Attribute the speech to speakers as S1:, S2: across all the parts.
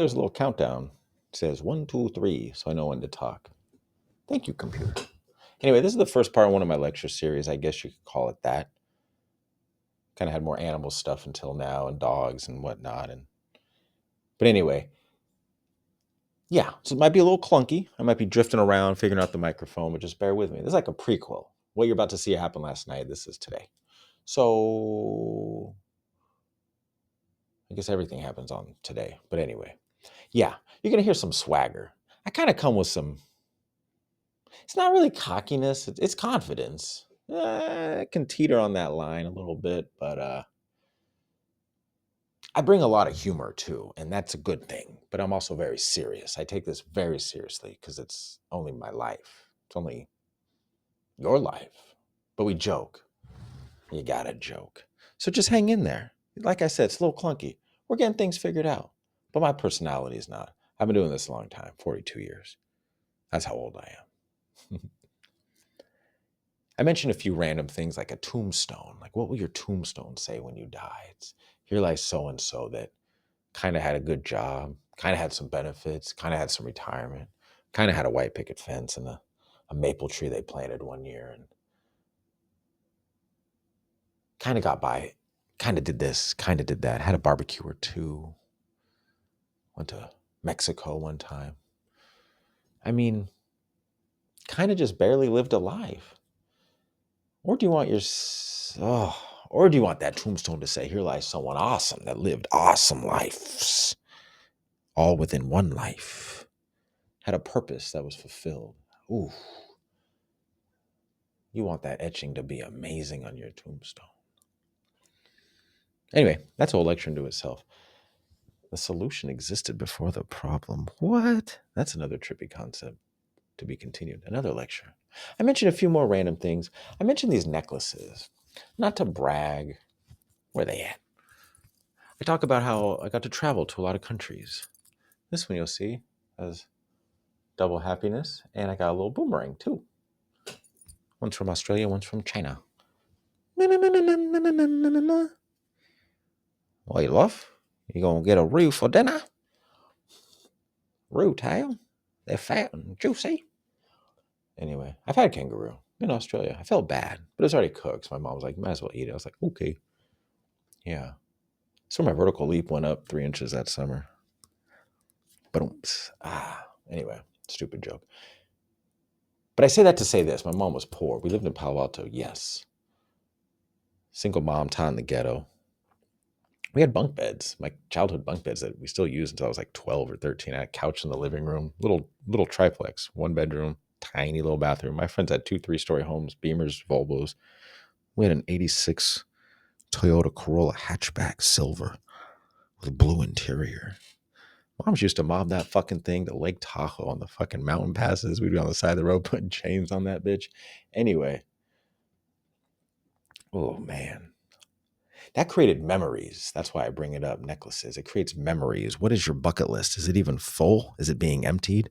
S1: there's a little countdown. It says 1, 2, 3, so I know when to talk. Thank you, computer. Anyway, this is the first part of one of my lecture series. I guess you could call it that. Kind of had more animal stuff until now, and dogs and whatnot. But anyway, yeah, so it might be a little clunky. I might be drifting around, figuring out the microphone, but just bear with me. This is like a prequel. What you're about to see happen last night, this is today. So I guess everything happens on today. But anyway, yeah, you're going to hear some swagger. I kind of come with some, it's not really cockiness, it's confidence. I can teeter on that line a little bit, but I bring a lot of humor too, and that's a good thing. But I'm also very serious. I take this very seriously because it's only my life. It's only your life. But we joke. You gotta joke. So just hang in there. Like I said, it's a little clunky. We're getting things figured out. But my personality is not. I've been doing this a long time, 42 years. That's how old I am. I mentioned a few random things like a tombstone. Like, what will your tombstone say when you die? It's here lies so and so that kind of had a good job, kind of had some benefits, kind of had some retirement, kind of had a white picket fence and a maple tree they planted one year, and kind of got by, kind of did this, kind of did that, had a barbecue or two, went to Mexico one time. I mean, kind of just barely lived a life. Or do you want or do you want that tombstone to say, here lies someone awesome that lived awesome lives, all within one life, had a purpose that was fulfilled. Ooh, you want that etching to be amazing on your tombstone. Anyway, that's a whole lecture into itself. The solution existed before the problem. What? That's another trippy concept to be continued. Another lecture. I mentioned a few more random things. I mentioned these necklaces. Not to brag. Where are they at? I talk about how I got to travel to a lot of countries. This one you'll see has double happiness, and I got a little boomerang too. One's from Australia, one's from China. Na, na, na, na, na, na, na, na, na. Wait, love, you gonna get a roux for dinner? Roux tail? They're fat and juicy. Anyway, I've had kangaroo in Australia. I felt bad, but it was already cooked. So my mom was like, might as well eat it. I was like, okay. Yeah. So my vertical leap went up 3 inches that summer. But anyway, stupid joke. But I say that to say this. My mom was poor. We lived in Palo Alto, yes. Single mom, taught in the ghetto. We had bunk beds, my childhood bunk beds that we still use until I was like 12 or 13. I had a couch in the living room, little triplex, 1 bedroom, tiny little bathroom. My friends had 2 3-story homes, Beamers, Volvos. We had an 86 Toyota Corolla hatchback, silver, with a blue interior. Moms used to mob that fucking thing to Lake Tahoe on the fucking mountain passes. We'd be on the side of the road putting chains on that bitch. Anyway. Oh, man. That created memories. That's why I bring it up, necklaces. It creates memories. What is your bucket list? Is it even full? Is it being emptied?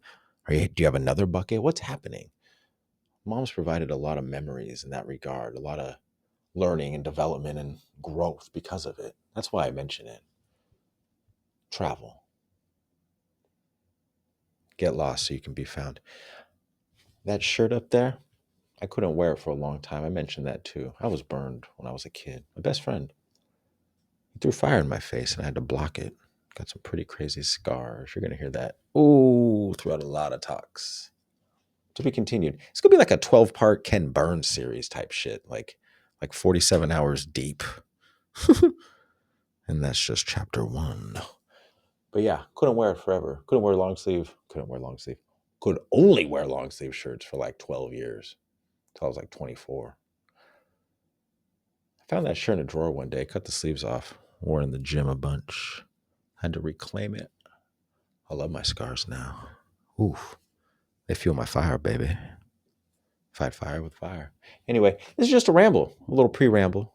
S1: Do you have another bucket? What's happening? Mom's provided a lot of memories in that regard, a lot of learning and development and growth because of it. That's why I mention it. Travel. Get lost so you can be found. That shirt up there, I couldn't wear it for a long time. I mentioned that too. I was burned when I was a kid. My best friend, he threw fire in my face and I had to block it. Got some pretty crazy scars. You're going to hear that. Ooh, throughout a lot of talks. To be continued. It's going to be like a 12-part Ken Burns series type shit. Like 47 hours deep. And that's just chapter 1. But yeah, couldn't wear it forever. Couldn't wear long sleeve. Could only wear long sleeve shirts for like 12 years. Until I was like 24. I found that shirt in a drawer one day. Cut the sleeves off. Wore it in the gym a bunch. Had to reclaim it. I love my scars now. Oof. They fuel my fire, baby. Fight fire with fire. Anyway, this is just a ramble. A little pre-ramble.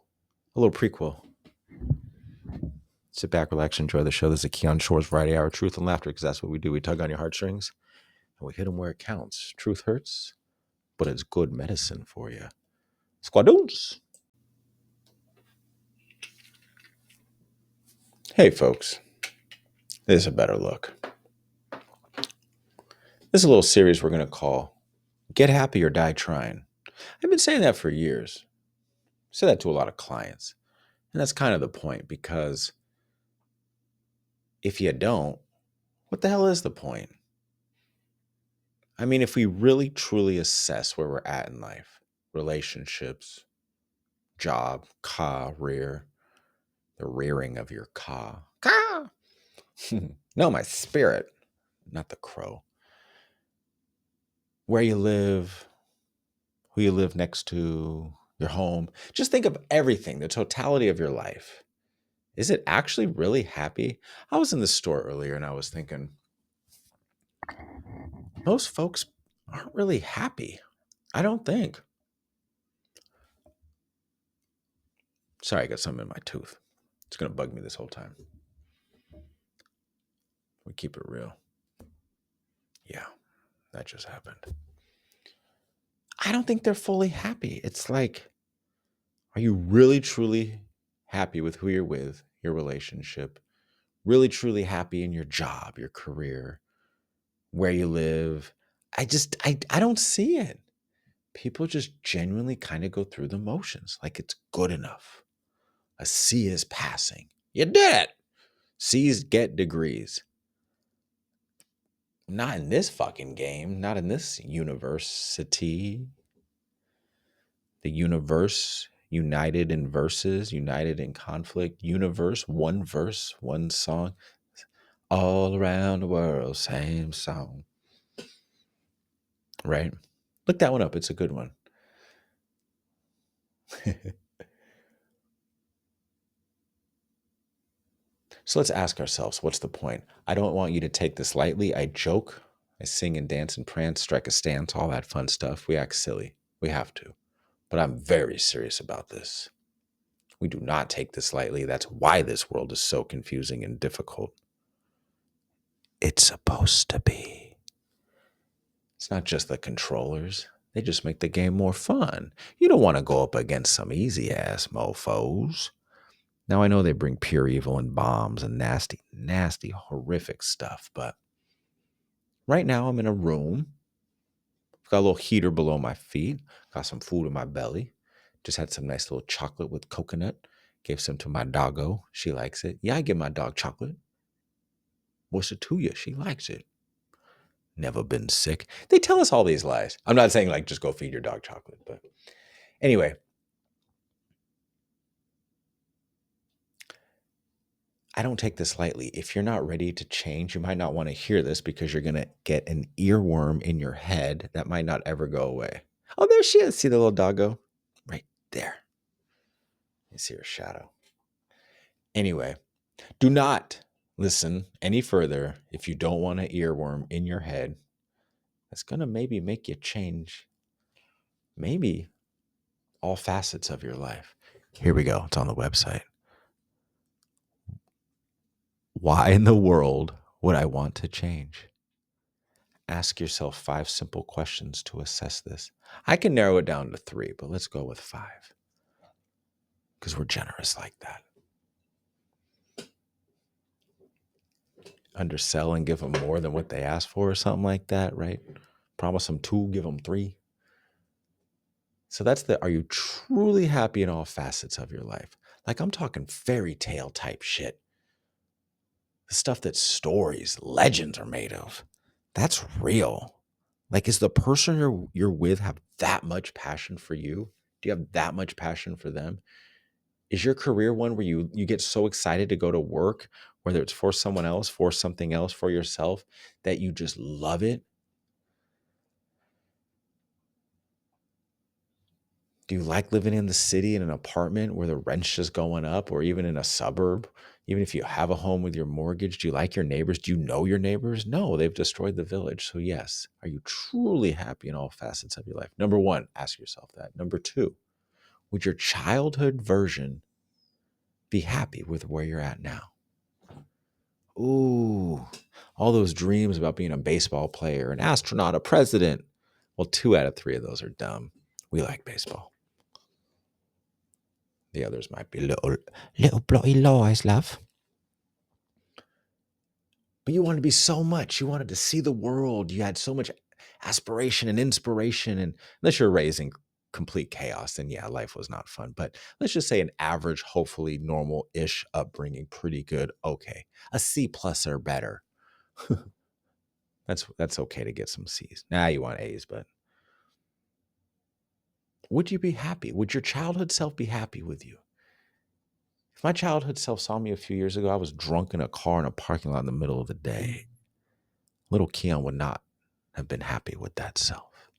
S1: A little prequel. Sit back, relax, enjoy the show. This is a Keon Shores Variety Hour, truth and laughter, because that's what we do. We tug on your heartstrings, and we hit them where it counts. Truth hurts, but it's good medicine for you. Squadoons. Hey, folks. This is a better look. This is a little series we're going to call Get Happy or Die Trying. I've been saying that for years. I say that to a lot of clients. And that's kind of the point, because if you don't, what the hell is the point? I mean, if we really truly assess where we're at in life, relationships, job, career, the rearing of your caw. No, my spirit, not the crow. Where you live, who you live next to, your home. Just think of everything, the totality of your life. Is it actually really happy? I was in the store earlier and I was thinking, most folks aren't really happy. I don't think. Sorry, I got something in my tooth. It's going to bug me this whole time. We keep it real. Yeah, that just happened. I don't think they're fully happy. It's like, are you really truly happy with who you're with, your relationship? Really truly happy in your job, your career, where you live? I don't see it. People just genuinely kind of go through the motions like it's good enough. A C is passing. You did it. C's get degrees. Not in this fucking game. Not in this university. The universe, united in verses, united in conflict. Universe, one verse, one song. All around the world, same song. Right? Look that one up. It's a good one. So let's ask ourselves, what's the point? I don't want you to take this lightly. I joke, I sing and dance and prance, strike a stance, all that fun stuff. We act silly. We have to. But I'm very serious about this. We do not take this lightly. That's why this world is so confusing and difficult. It's supposed to be. It's not just the controllers. They just make the game more fun. You don't want to go up against some easy ass mofos. Now I know they bring pure evil and bombs and nasty, nasty, horrific stuff, but right now I'm in a room. I've got a little heater below my feet, got some food in my belly. Just had some nice little chocolate with coconut. Gave some to my doggo. She likes it. Yeah, I give my dog chocolate. What's it to you? She likes it. Never been sick. They tell us all these lies. I'm not saying like just go feed your dog chocolate, but anyway, I don't take this lightly. If you're not ready to change, you might not want to hear this because you're going to get an earworm in your head that might not ever go away. Oh, there she is. See the little doggo? Right there. You see her shadow. Anyway, do not listen any further if you don't want an earworm in your head. That's going to maybe make you change maybe all facets of your life. Here we go. It's on the website. Why in the world would I want to change? Ask yourself 5 simple questions to assess this. I can narrow it down to 3, but let's go with 5 because we're generous like that. Undersell and give them more than what they ask for or something like that, right? Promise them 2, give them 3. So that's are you truly happy in all facets of your life? Like I'm talking fairy tale type shit. The stuff that stories, legends are made of. That's real. Like, is the person you're with have that much passion for you? Do you have that much passion for them? Is your career one where you get so excited to go to work, whether it's for someone else, for something else, for yourself, that you just love it? Do you like living in the city in an apartment where the rent's just going up, or even in a suburb? Even if you have a home with your mortgage, do you like your neighbors? Do you know your neighbors? No, they've destroyed the village. So yes, are you truly happy in all facets of your life? Number 1, ask yourself that. Number 2, would your childhood version be happy with where you're at now? Ooh, all those dreams about being a baseball player, an astronaut, a president. Well, 2 out of 3 of those are dumb. We like baseball. The others might be little bloody lies, love. But you wanted to be so much. You wanted to see the world. You had so much aspiration and inspiration. And unless you're raised in complete chaos, then yeah, life was not fun. But let's just say an average, hopefully normal-ish upbringing, pretty good. Okay. A C plus or better. That's okay to get some C's. Now you want A's, but would you be happy? Would your childhood self be happy with you? If my childhood self saw me a few years ago, I was drunk in a car in a parking lot in the middle of the day. Little Keon would not have been happy with that self.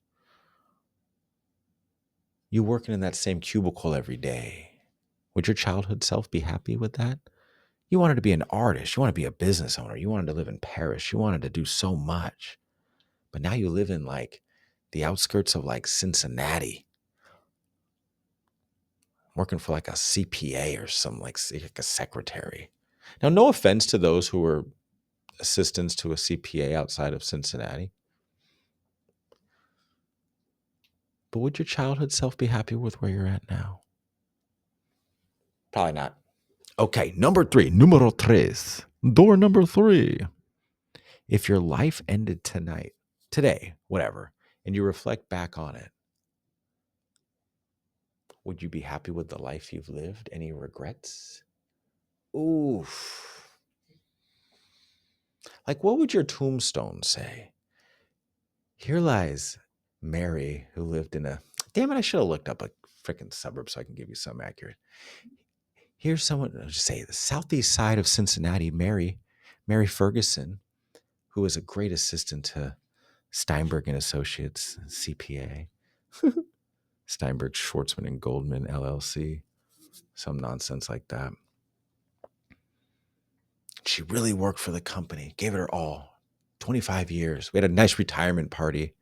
S1: You working in that same cubicle every day. Would your childhood self be happy with that? You wanted to be an artist. You want to be a business owner. You wanted to live in Paris. You wanted to do so much. But now you live in like the outskirts of like Cincinnati, working for like a CPA or some like a secretary. Now, no offense to those who were assistants to a CPA outside of Cincinnati. But would your childhood self be happy with where you're at now? Probably not. Okay, number three, numero tres. Door number three. If your life ended tonight, today, whatever, and you reflect back on it, would you be happy with the life you've lived? Any regrets? Oof. Like, what would your tombstone say? Here lies Mary, who lived in a. Damn it, I should have looked up a freaking suburb so I can give you something accurate. Here's someone, I'll just say the southeast side of Cincinnati, Mary Ferguson, who was a great assistant to Steinberg and Associates, CPA, Steinberg, Schwartzman and Goldman, LLC, some nonsense like that. She really worked for the company, gave it her all. 25 years. We had a nice retirement party.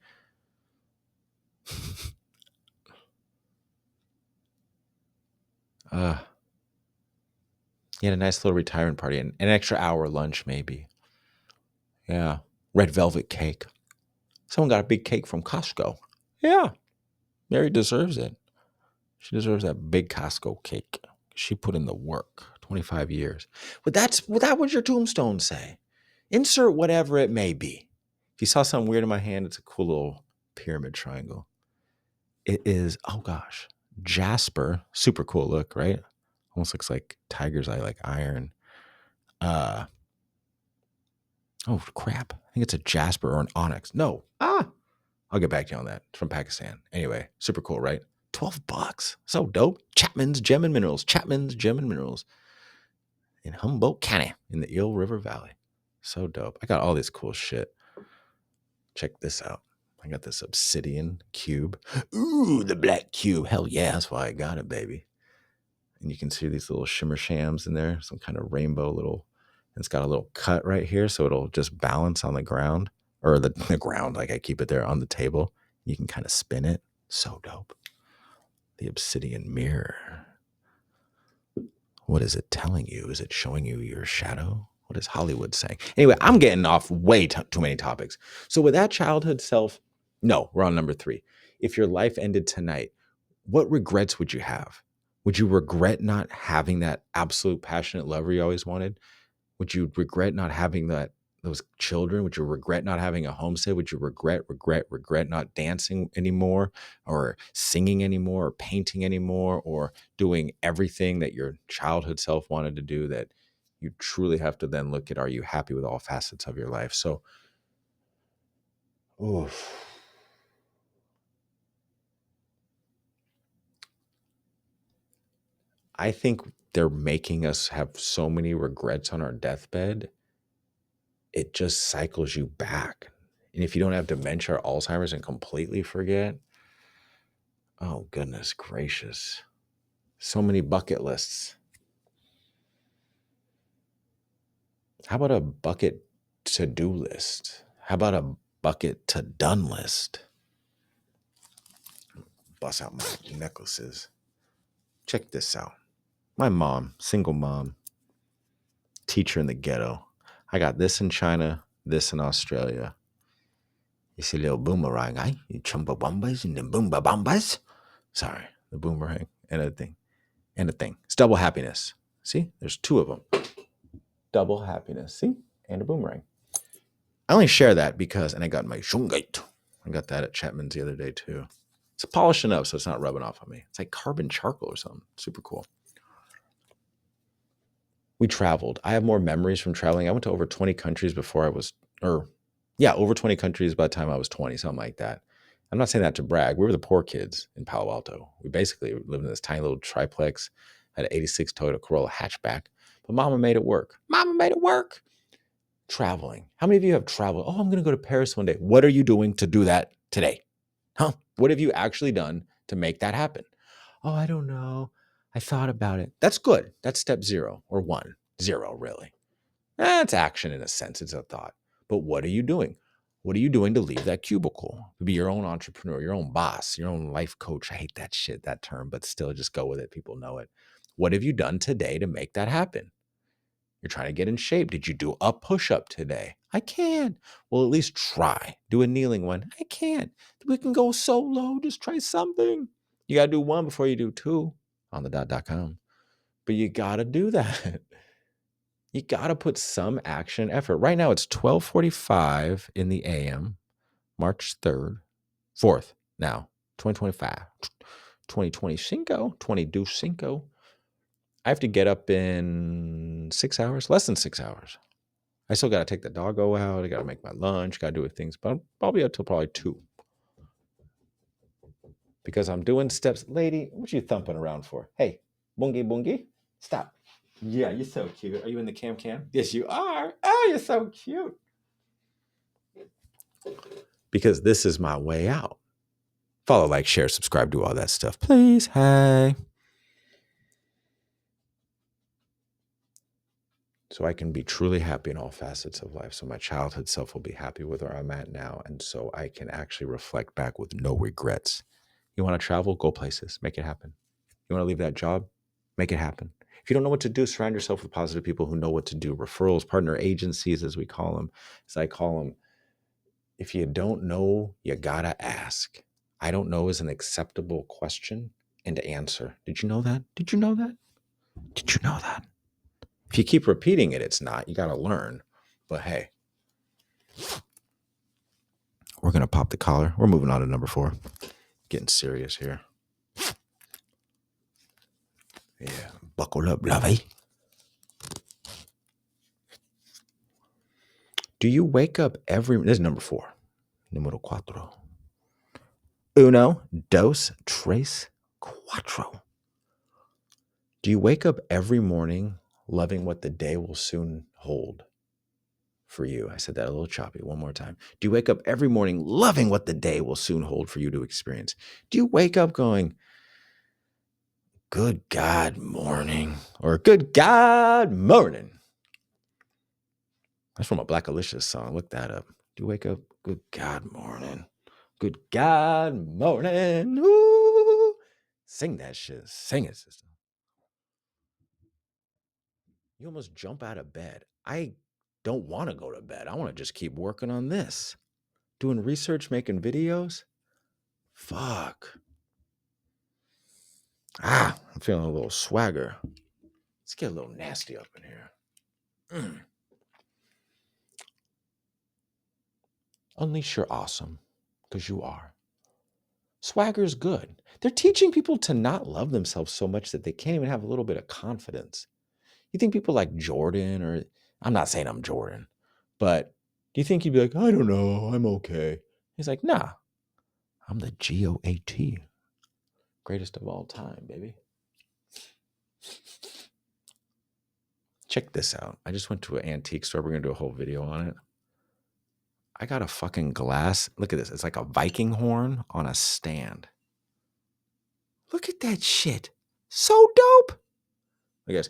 S1: You had a nice little retirement party and an extra hour lunch, maybe. Yeah. Red velvet cake. Someone got a big cake from Costco. Yeah. Mary deserves it. She deserves that big Costco cake. She put in the work. 25 years. But that was your tombstone say. Insert whatever it may be. If you saw something weird in my hand, it's a cool little pyramid triangle. It is, oh gosh, jasper. Super cool look, right? Almost looks like tiger's eye, like iron. Oh crap. I think it's a jasper or an onyx. No. I'll get back to you on that. It's from Pakistan. Anyway, super cool, right? $12. So dope. Chapman's Gem and Minerals. Chapman's Gem and Minerals in Humboldt County in the Eel River Valley. So dope. I got all this cool shit. Check this out. I got this obsidian cube. Ooh, the black cube. Hell yeah, that's why I got it, baby. And you can see these little shimmer shams in there, some kind of rainbow little, and it's got a little cut right here, so it'll just balance on the ground, or the ground, like I keep it there on the table. You can kind of spin it. So dope. The obsidian mirror. What is it telling you? Is it showing you your shadow? What is Hollywood saying? Anyway, I'm getting off way too many topics. So with that childhood self, no, we're on number three. If your life ended tonight, what regrets would you have? Would you regret not having that absolute passionate lover you always wanted? Would you regret not having those children? Would you regret not having a homestead? Would you regret not dancing anymore or singing anymore or painting anymore or doing everything that your childhood self wanted to do that you truly have to then look at, are you happy with all facets of your life? So, oof. I think they're making us have so many regrets on our deathbed. It just cycles you back. And if you don't have dementia or Alzheimer's and completely forget, oh, goodness gracious. So many bucket lists. How about a bucket to-do list? How about a bucket to done list? Bust out my necklaces. Check this out. My mom, single mom, teacher in the ghetto. I got this in China, this in Australia. You see a little boomerang, eh? You chumbawambas and the boomba Sorry, the boomerang and a thing. And a thing. It's double happiness. See, there's two of them. Double happiness. See, and a boomerang. I only share that because, and I got my shungite. I got that at Chapman's the other day too. It's polishing up, so it's not rubbing off on me. It's like carbon charcoal or something. Super cool. We traveled. I have more memories from traveling. I went to over 20 countries before I was, or yeah, over 20 countries by the time I was 20, something like that. I'm not saying that to brag. We were the poor kids in Palo Alto. We basically lived in this tiny little triplex, had an 86 Toyota Corolla hatchback, but mama made it work. Mama made it work. Traveling. How many of you have traveled? Oh, I'm going to go to Paris one day. What are you doing to do that today? Huh? What have you actually done to make that happen? Oh, I don't know. I thought about it. That's good. That's step 0 or 1. 0, really. That's action in a sense. It's a thought. But what are you doing? What are you doing to leave that cubicle? To be your own entrepreneur, your own boss, your own life coach. I hate that shit, that term, but still just go with it. People know it. What have you done today to make that happen? You're trying to get in shape. Did you do a push up today? I can't. Well, at least try. Do a kneeling one. I can't. We can go so low. Just try something. You got to do 1 before you do 2 on the dot.com. But you got to do that. You got to put some action effort. Right now it's 12:45 in the AM, March 3rd, 4th now, 2025, 2025, 2025. I have to get up in 6 hours, less than 6 hours. I still got to take the doggo out. I got to make my lunch, got to do things, but I'll be up till probably 2 because I'm doing steps. Lady, what you thumping around for? Hey, bungie, bungie, stop. Yeah, you're so cute. Are you in the cam cam? Yes, you are. Oh, you're so cute. Because this is my way out. Follow, like, share, subscribe, do all that stuff. Please. Hey. So I can be truly happy in all facets of life. So my childhood self will be happy with where I'm at now. And so I can actually reflect back with no regrets. You want to travel? Go places. Make it happen. You want to leave that job? Make it happen. If you don't know what to do, surround yourself with positive people who know what to do. Referrals, partner agencies, as we call them, as I call them. If you don't know, you gotta ask. I don't know is an acceptable question and answer. Did you know that? Did you know that? Did you know that? If you keep repeating it, it's not. You gotta learn. But hey, we're gonna pop the collar. We're moving on to number 4. Getting serious here. Yeah, buckle up, lovey. Do you wake up every? This is number 4. Número 4. Uno, dos, tres, cuatro. Do you wake up every morning loving what the day will soon hold for you? I said that a little choppy. One more time. Do you wake up every morning loving what the day will soon hold for you to experience? Do you wake up going, good God morning, or good God morning? That's from a Black Alicious song. Look that up. Do you wake up, good God morning? Good God morning. Ooh. Sing that shit. Sing it, sister. You almost jump out of bed. I don't want to go to bed. I want to just keep working on this. Doing research, making videos. Fuck. I'm feeling a little swagger. Let's get a little nasty up in here. Unleash your awesome, because you are. Swagger's good. They're teaching people to not love themselves so much that they can't even have a little bit of confidence. You think people like Jordan, or I'm not saying I'm Jordan, but do you think he'd be like, I don't know, I'm okay? He's like, nah, I'm the GOAT. Greatest of all time, baby. Check this out. I just went to an antique store. We're going to do a whole video on it. I got a fucking glass. Look at this. It's like a Viking horn on a stand. Look at that shit. So dope. I guess,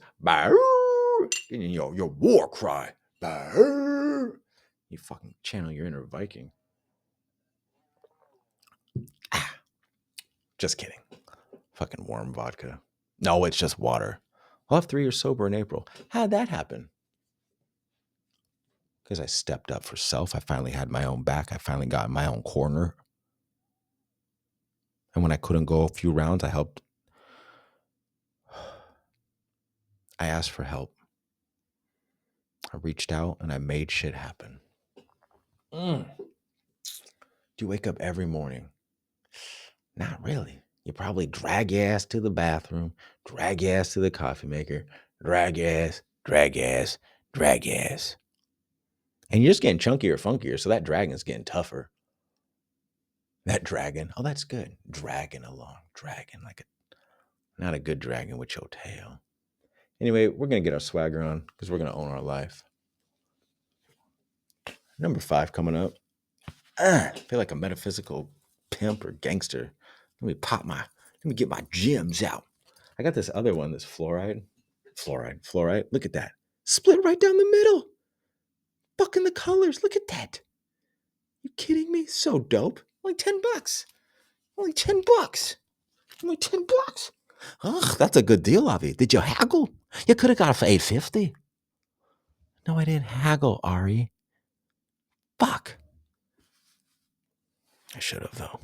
S1: your war cry. You fucking channel your inner Viking. Just kidding. Fucking warm vodka. No, it's just water. I'll have 3 years sober in April. How'd that happen? Because I stepped up for self. I finally had my own back. I finally got in my own corner. And when I couldn't go a few rounds, I helped. I asked for help. I reached out and I made shit happen. Mm. Do you wake up every morning? Not really. You probably drag your ass to the bathroom, drag your ass to the coffee maker, drag your ass, drag your ass, drag your ass. And you're just getting chunkier, funkier, so that dragon's getting tougher. That dragon, oh, that's good. Dragging along, dragging like not a good dragon with your tail. Anyway, we're going to get our swagger on because we're going to own our life. Number 5 coming up. I feel like a metaphysical pimp or gangster. Let me get my gems out. I got this other one, this fluoride. Look at that. Split right down the middle. Fucking the colors. Look at that. You kidding me? So dope. Only $10. Only $10. Only $10. Ugh, that's a good deal, Avi. Did you haggle? You could have got it for $8.50. No, I didn't haggle, Ari. Fuck. I should have, though.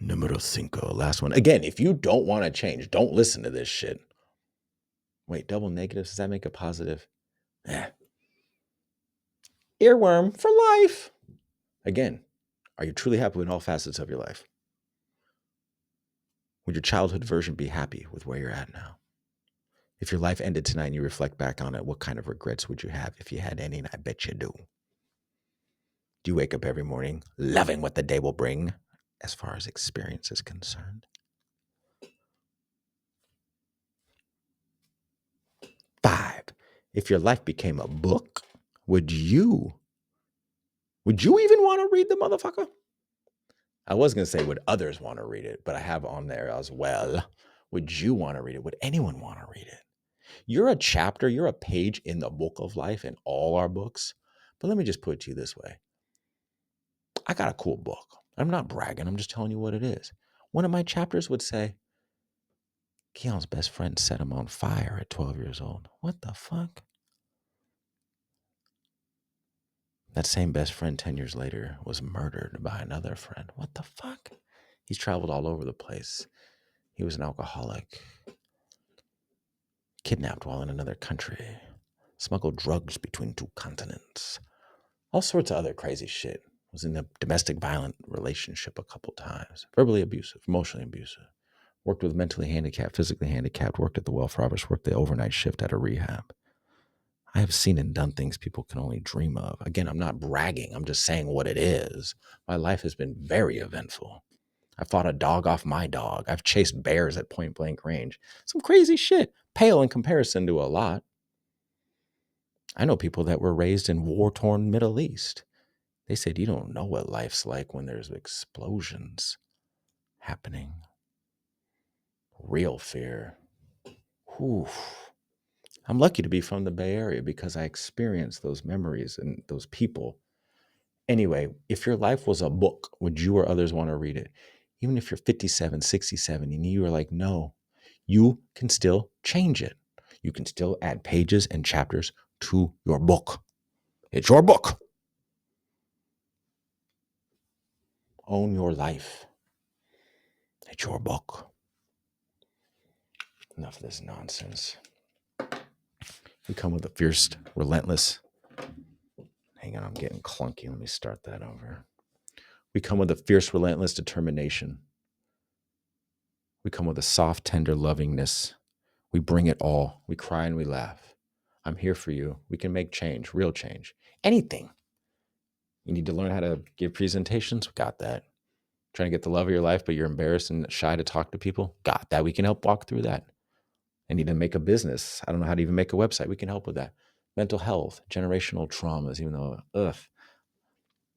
S1: Numero 5, last one. Again, if you don't want to change, don't listen to this shit. Wait, double negatives, does that make a positive? Eh. Earworm for life. Again, are you truly happy with all facets of your life? Would your childhood version be happy with where you're at now? If your life ended tonight and you reflect back on it, what kind of regrets would you have if you had any? And I bet you do. Do you wake up every morning loving what the day will bring as far as experience is concerned? 5, if your life became a book, would you even want to read the motherfucker? I was going to say, would others want to read it? But I have on there as well. Would you want to read it? Would anyone want to read it? You're a chapter, you're a page in the book of life in all our books. But let me just put it to you this way. I got a cool book. I'm not bragging. I'm just telling you what it is. One of my chapters would say, Keon's best friend set him on fire at 12 years old. What the fuck? That same best friend 10 years later was murdered by another friend. What the fuck? He's traveled all over the place. He was an alcoholic, kidnapped while in another country, smuggled drugs between 2 continents, all sorts of other crazy shit. Was in a domestic violent relationship a couple times, verbally abusive, emotionally abusive, worked with mentally handicapped, physically handicapped, worked at the welfare office, worked the overnight shift at a rehab. I have seen and done things people can only dream of. Again, I'm not bragging. I'm just saying what it is. My life has been very eventful. I fought a dog off my dog. I've chased bears at point blank range. Some crazy shit, pale in comparison to a lot. I know people that were raised in war-torn Middle East. They said, you don't know what life's like when there's explosions happening. Real fear. Whew. I'm lucky to be from the Bay Area because I experienced those memories and those people. Anyway, if your life was a book, would you or others want to read it? Even if you're 57, 67, and you are like, no, you can still change it. You can still add pages and chapters to your book. It's your book. Own your life. It's your book. Enough of this nonsense. We come with a fierce, relentless. Hang on, I'm getting clunky. Let me start that over. We come with a fierce, relentless determination. We come with a soft, tender lovingness. We bring it all. We cry and we laugh. I'm here for you. We can make change, real change. Anything. You need to learn how to give presentations? Got that. Trying to get the love of your life, but you're embarrassed and shy to talk to people? Got that. We can help walk through that. I need to make a business. I don't know how to even make a website. We can help with that. Mental health, generational traumas, even though,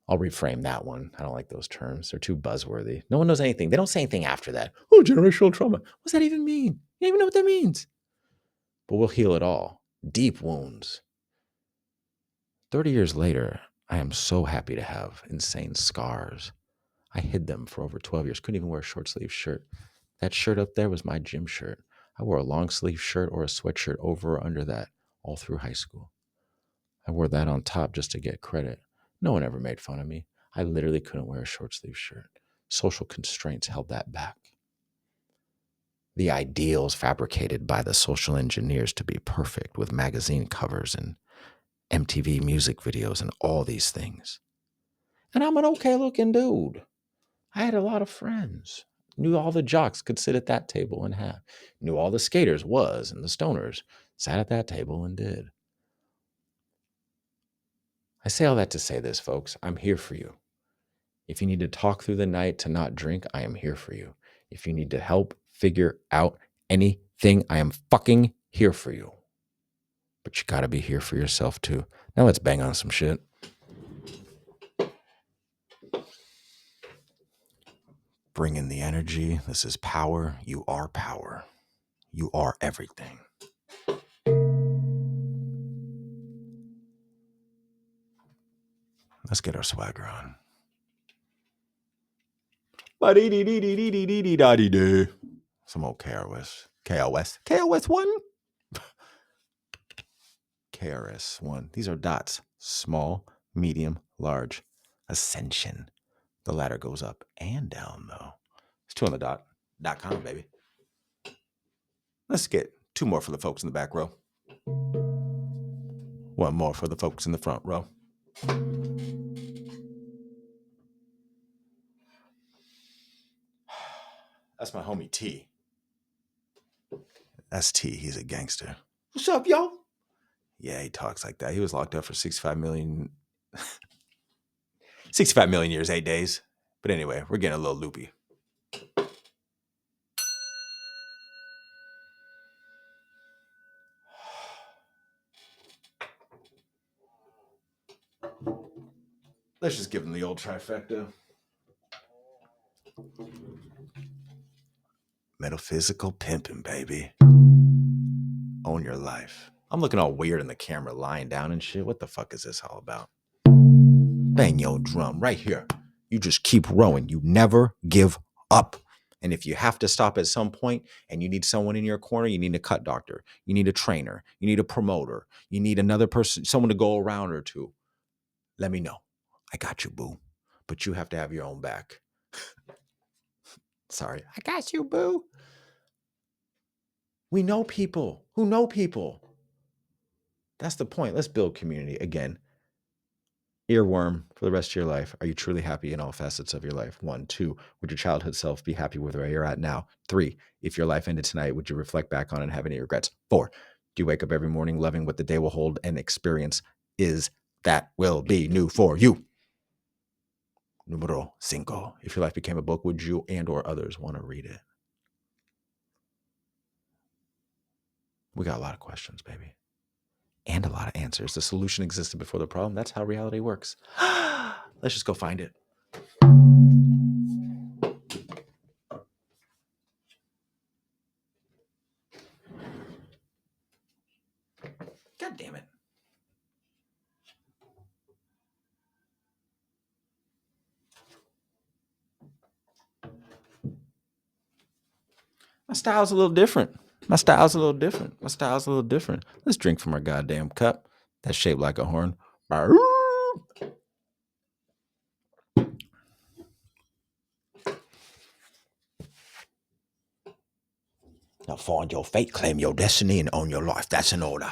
S1: I'll reframe that one. I don't like those terms. They're too buzzworthy. No one knows anything. They don't say anything after that. Oh, generational trauma. What does that even mean? You don't even know what that means. But we'll heal it all. Deep wounds. 30 years later, I am so happy to have insane scars. I hid them for over 12 years. Couldn't even wear a short sleeve shirt. That shirt up there was my gym shirt. I wore a long sleeve shirt or a sweatshirt over or under that all through high school. I wore that on top just to get credit. No one ever made fun of me. I literally couldn't wear a short sleeve shirt. Social constraints held that back. The ideals fabricated by the social engineers to be perfect with magazine covers and MTV music videos and all these things. And I'm an okay looking dude. I had a lot of friends. Knew all the jocks could sit at that table and have. Knew all the skaters was and the stoners sat at that table and did. I say all that to say this, folks. I'm here for you. If you need to talk through the night to not drink, I am here for you. If you need to help figure out anything, I am fucking here for you. But you gotta be here for yourself too. Now let's bang on some shit. Bring in the energy. This is power. You are power. You are everything. Let's get our swagger on. Some old KRS. KRS-One? KRS-One. These are dots. Small, medium, large. Ascension. The ladder goes up and down, though. It's 2 on the dot. .com, baby. Let's get 2 more for the folks in the back row. 1 more for the folks in the front row. That's my homie T. That's T. He's a gangster. What's up, yo? Yeah, he talks like that. He was locked up for 65 million 65 million years, 8 days. But anyway, we're getting a little loopy. Let's just give him the old trifecta. Metaphysical pimping, baby. Own your life. I'm looking all weird in the camera, lying down and shit. What the fuck is this all about? Bang your drum right here. You just keep rowing. You never give up. And if you have to stop at some point and you need someone in your corner, you need a cut doctor. You need a trainer. You need a promoter. You need another person, someone to go around or two. Let me know. I got you, boo. But you have to have your own back. Sorry. I got you, boo. We know people who know people. That's the point. Let's build community. Again, earworm for the rest of your life. Are you truly happy in all facets of your life? 1, 2, would your childhood self be happy with where you're at now? 3, if your life ended tonight, would you reflect back on it and have any regrets? 4, do you wake up every morning loving what the day will hold and experience is that will be new for you? Numero 5, if your life became a book, would you and or others want to read it? We got a lot of questions, baby. And a lot of answers. The solution existed before the problem. That's how reality works. Let's just go find it. God damn it. My style's a little different. Let's drink from our goddamn cup that's shaped like a horn. Now find your fate, claim your destiny, and own your life. That's an order.